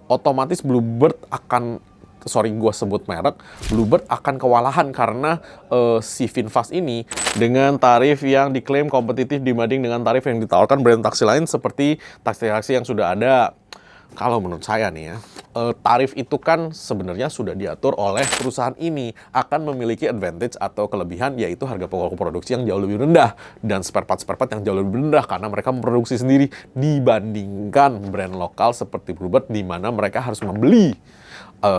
otomatis Bluebird akan, sorry gue sebut merek, Bluebird akan kewalahan karena si VinFast ini dengan tarif yang diklaim kompetitif dibanding dengan tarif yang ditawarkan brand taksi lain seperti taksi-taksi yang sudah ada. Kalau menurut saya nih ya, tarif itu kan sebenarnya sudah diatur oleh perusahaan ini, akan memiliki advantage atau kelebihan, yaitu harga pokok produksi yang jauh lebih rendah dan spare part yang jauh lebih rendah karena mereka memproduksi sendiri dibandingkan brand lokal seperti Bluebird, di mana mereka harus membeli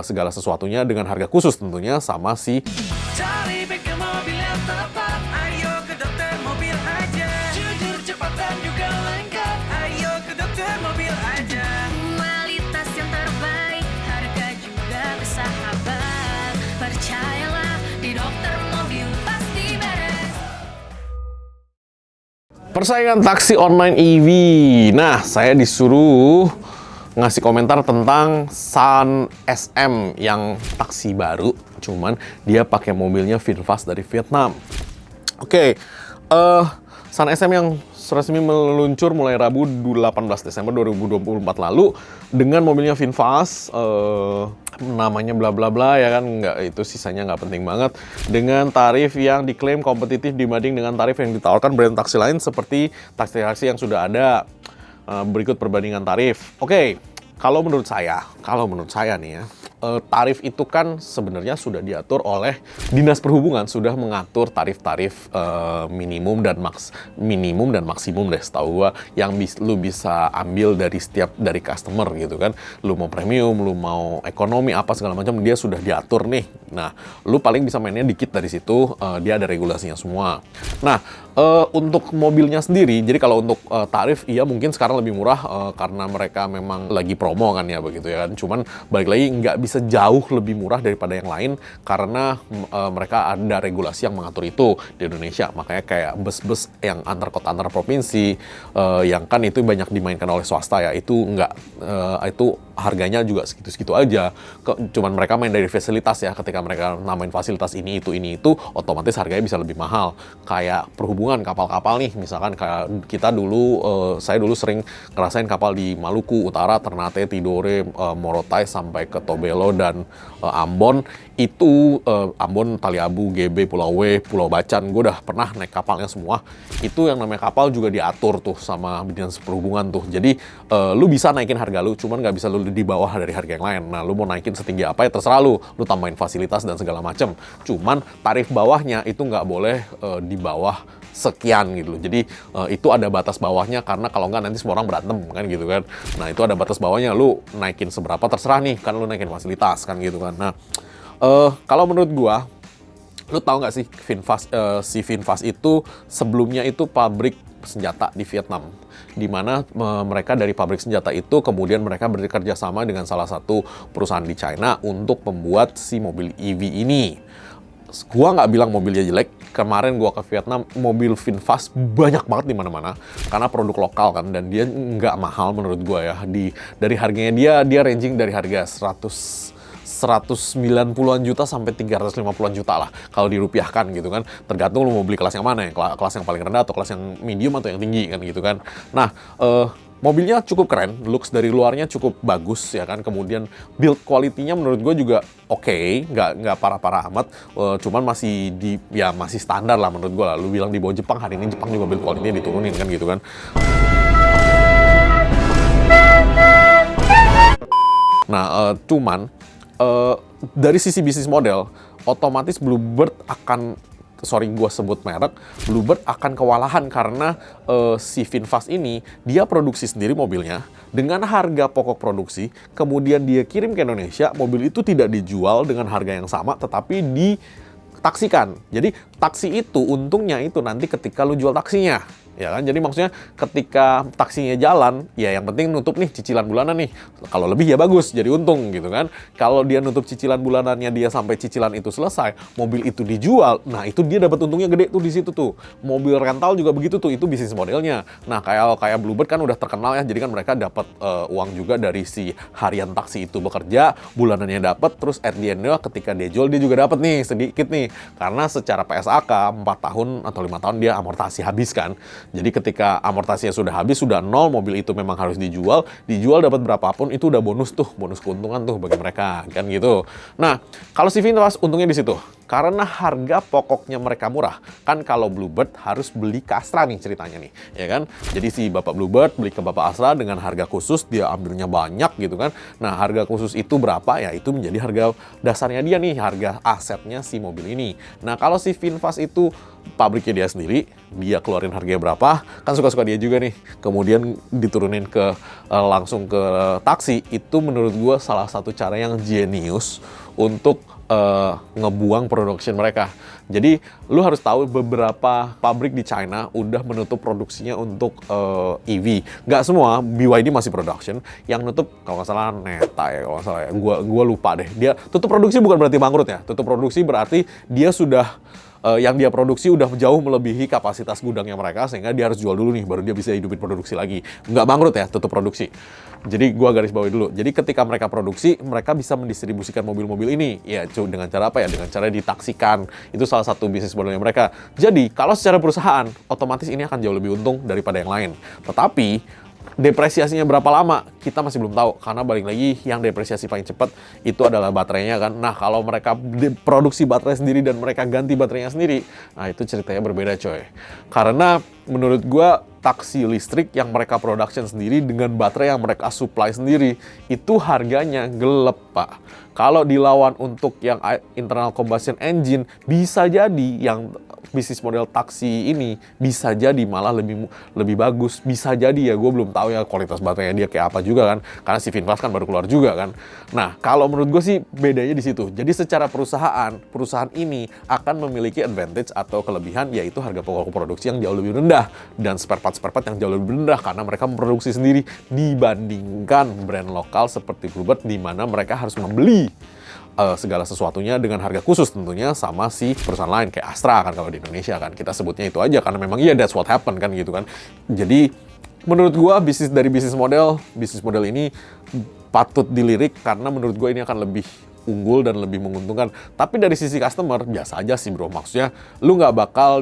segala sesuatunya dengan harga khusus tentunya sama si Cari bengkel mobil yang tepat, ayo ke Dokter Mobil aja. Jujur, cepat dan juga lengkap, ayo ke Dokter Mobil aja. Kualitas yang terbaik, harga juga bersahabat. Percayalah, di Dokter Mobil pasti beres. persaingan taksi online EV. Nah, saya disuruh ngasih komentar tentang Sun SM yang taksi baru, cuman dia pakai mobilnya VinFast dari Vietnam. Oke, Sun SM yang resmi meluncur mulai Rabu 18 Desember 2024 lalu dengan mobilnya VinFast, namanya bla bla bla ya kan, nggak, itu sisanya nggak penting banget, dengan tarif yang diklaim kompetitif dibanding dengan tarif yang ditawarkan brand taksi lain seperti taksi-taksi yang sudah ada. Berikut perbandingan tarif. Oke, kalau menurut saya nih ya, tarif itu kan sebenarnya sudah diatur oleh Dinas Perhubungan, sudah mengatur tarif-tarif minimum dan maksimum deh setahu gua, yang lu bisa ambil dari customer gitu kan. Lu mau premium, lu mau ekonomi, apa segala macam dia sudah diatur nih. Nah, lu paling bisa mainnya dikit dari situ, dia ada regulasinya semua. Nah, untuk mobilnya sendiri, jadi kalau untuk tarif, iya mungkin sekarang lebih murah karena mereka memang lagi promo kan ya begitu ya kan. Cuman balik lagi nggak bisa jauh lebih murah daripada yang lain karena mereka ada regulasi yang mengatur itu di Indonesia. Makanya kayak bus-bus yang antar kota antar provinsi yang kan itu banyak dimainkan oleh swasta ya, itu nggak itu harganya juga segitu-segitu aja. Cuman mereka main dari fasilitas ya, ketika mereka namain fasilitas ini itu otomatis harganya bisa lebih mahal. Kayak perhubungan kapal-kapal nih, misalkan kayak kita dulu, saya dulu sering ngerasain kapal di Maluku Utara, Ternate, Tidore, Morotai sampai ke Tobelo dan Ambon. Itu Ambon, Taliabu, GB, Pulau W, Pulau Bacan, gue udah pernah naik kapalnya semua. Itu yang namanya kapal juga diatur tuh sama Dinas Perhubungan tuh. Jadi lu bisa naikin harga lu, cuman nggak bisa lu di bawah dari harga yang lain. Nah, lu mau naikin setinggi apa ya terserah lu tambahin fasilitas dan segala macam. Cuman tarif bawahnya itu nggak boleh di bawah sekian gitu loh. Jadi itu ada batas bawahnya, karena kalau nggak nanti semua orang berantem kan gitu kan. Nah, itu ada batas bawahnya, lu naikin seberapa terserah nih, kan lu naikin fasilitas kan gitu kan. Nah, kalau menurut gua, lu tahu nggak sih si VinFast itu sebelumnya itu pabrik senjata di Vietnam, di mana mereka dari pabrik senjata itu kemudian mereka bekerja sama dengan salah satu perusahaan di China untuk membuat si mobil EV ini. Gua nggak bilang mobilnya jelek. Kemarin gua ke Vietnam, mobil VinFast banyak banget di mana-mana karena produk lokal kan, dan dia nggak mahal menurut gua ya. Dari harganya dia ranging dari harga 190-an juta sampai 350-an juta lah kalau dirupiahkan gitu kan, tergantung lu mau beli kelas yang mana ya, kelas yang paling rendah atau kelas yang medium atau yang tinggi kan gitu kan. Nah, mobilnya cukup keren, looks dari luarnya cukup bagus ya kan, kemudian build quality-nya menurut gue juga oke, nggak parah-parah amat, cuman masih masih standar lah menurut gue lah. Lu bilang di bawah Jepang, hari ini Jepang juga build quality-nya diturunin kan gitu kan. Nah, cuman dari sisi bisnis model, otomatis Bluebird akan, sorry gue sebut merek, Bluebird akan kewalahan karena si VinFast ini dia produksi sendiri mobilnya dengan harga pokok produksi, kemudian dia kirim ke Indonesia, mobil itu tidak dijual dengan harga yang sama tetapi ditaksikan. Jadi taksi itu untungnya itu nanti ketika lu jual taksinya. Ya kan, jadi maksudnya ketika taksinya jalan, ya yang penting nutup nih cicilan bulanan nih. Kalau lebih ya bagus, jadi untung gitu kan. Kalau dia nutup cicilan bulanannya dia sampai cicilan itu selesai, mobil itu dijual, nah itu dia dapat untungnya gede tuh di situ tuh. Mobil rental juga begitu tuh, itu bisnis modelnya. Nah, kayak Bluebird kan udah terkenal ya, jadi kan mereka dapat uang juga dari si harian taksi itu bekerja, bulanannya dapat, terus at the end-nya ketika dia jual dia juga dapat nih sedikit nih. Karena secara PSAK 4 tahun atau 5 tahun dia amortasi habis kan. Jadi ketika amortasinya sudah habis, sudah nol, mobil itu memang harus dijual dapat berapapun itu udah bonus keuntungan tuh bagi mereka kan gitu. Nah, kalau si VinFast untungnya di situ. Karena harga pokoknya mereka murah. Kan kalau Bluebird harus beli ke Astra nih ceritanya nih, ya kan? Jadi si Bapak Bluebird beli ke Bapak Astra dengan harga khusus, dia ambilnya banyak gitu kan. Nah, harga khusus itu berapa? Ya itu menjadi harga dasarnya dia nih, harga asetnya si mobil ini. Nah, kalau si VinFast itu pabriknya dia sendiri, dia keluarin harganya berapa, kan suka-suka dia juga nih. Kemudian diturunin ke langsung ke taksi, itu menurut gua salah satu cara yang jenius untuk ngebuang production mereka. Jadi lu harus tahu beberapa pabrik di China udah menutup produksinya untuk EV. Nggak semua, BYD masih production. Yang nutup kalau nggak salah Neta ya, kalau nggak salah ya. Gua lupa deh. Dia tutup produksi bukan berarti bangkrut ya. Tutup produksi berarti dia sudah yang dia produksi udah jauh melebihi kapasitas gudangnya mereka, sehingga dia harus jual dulu nih, baru dia bisa hidupin produksi lagi. Nggak bangkrut ya, tutup produksi. Jadi gua garis bawahi dulu. Jadi ketika mereka produksi, mereka bisa mendistribusikan mobil-mobil ini. Ya, dengan cara apa ya? Dengan cara ditaksikan. Itu salah satu bisnis modelnya mereka. Jadi, kalau secara perusahaan, otomatis ini akan jauh lebih untung daripada yang lain. Tetapi, depresiasinya berapa lama kita masih belum tahu, karena balik lagi yang depresiasi paling cepat itu adalah baterainya kan. Nah, kalau mereka produksi baterai sendiri dan mereka ganti baterainya sendiri, nah itu ceritanya berbeda coy. Karena menurut gua taksi listrik yang mereka production sendiri dengan baterai yang mereka supply sendiri itu harganya gelap, Pak. Kalau dilawan untuk yang internal combustion engine, bisa jadi yang bisnis model taksi ini bisa jadi malah lebih bagus. Bisa jadi ya, gue belum tahu ya kualitas baterainya dia kayak apa juga kan, karena si VinFast kan baru keluar juga kan. Nah, kalau menurut gue sih bedanya di situ. Jadi secara perusahaan ini akan memiliki advantage atau kelebihan, yaitu harga pokok produksi yang jauh lebih rendah dan spare part yang jauh lebih rendah karena mereka memproduksi sendiri dibandingkan brand lokal seperti Bluebird, di mana mereka harus membeli segala sesuatunya dengan harga khusus tentunya sama si perusahaan lain kayak Astra kan, kalau di Indonesia kan kita sebutnya itu aja karena memang iya that's what happened kan gitu kan. Jadi menurut gua bisnis model ini patut dilirik karena menurut gua ini akan lebih unggul dan lebih menguntungkan. Tapi dari sisi customer biasa aja sih bro, maksudnya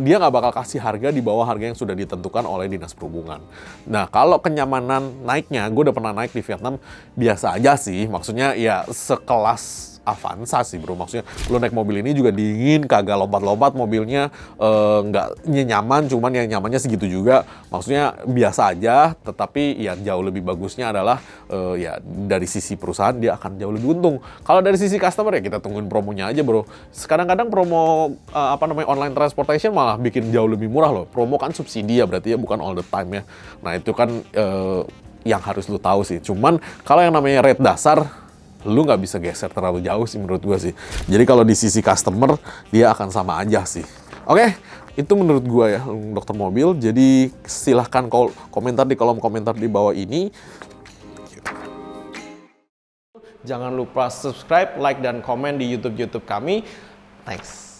dia nggak bakal kasih harga di bawah harga yang sudah ditentukan oleh dinas perhubungan. Nah, kalau kenyamanan naiknya, gue udah pernah naik di Vietnam, biasa aja sih, maksudnya ya sekelas Avanza sih bro, maksudnya lo naik mobil ini juga dingin, kagak lompat-lompat mobilnya, nggak nyaman, cuman yang nyamannya segitu juga, maksudnya biasa aja. Tetapi ya jauh lebih bagusnya adalah ya dari sisi perusahaan dia akan jauh lebih untung. Kalau dari sisi customer ya kita tungguin promonya aja bro. Kadang-kadang promo online transportation malah bikin jauh lebih murah loh. Promo kan subsidi ya, berarti ya bukan all the time ya. Nah itu kan yang harus lu tahu sih. Cuman kalau yang namanya rate dasar, lu nggak bisa geser terlalu jauh sih menurut gue sih. Jadi kalau di sisi customer, dia akan sama aja sih. Oke, itu menurut gue ya, dokter mobil. Jadi silahkan komentar di kolom komentar di bawah ini. Jangan lupa subscribe, like, dan komen di YouTube kami. Thanks.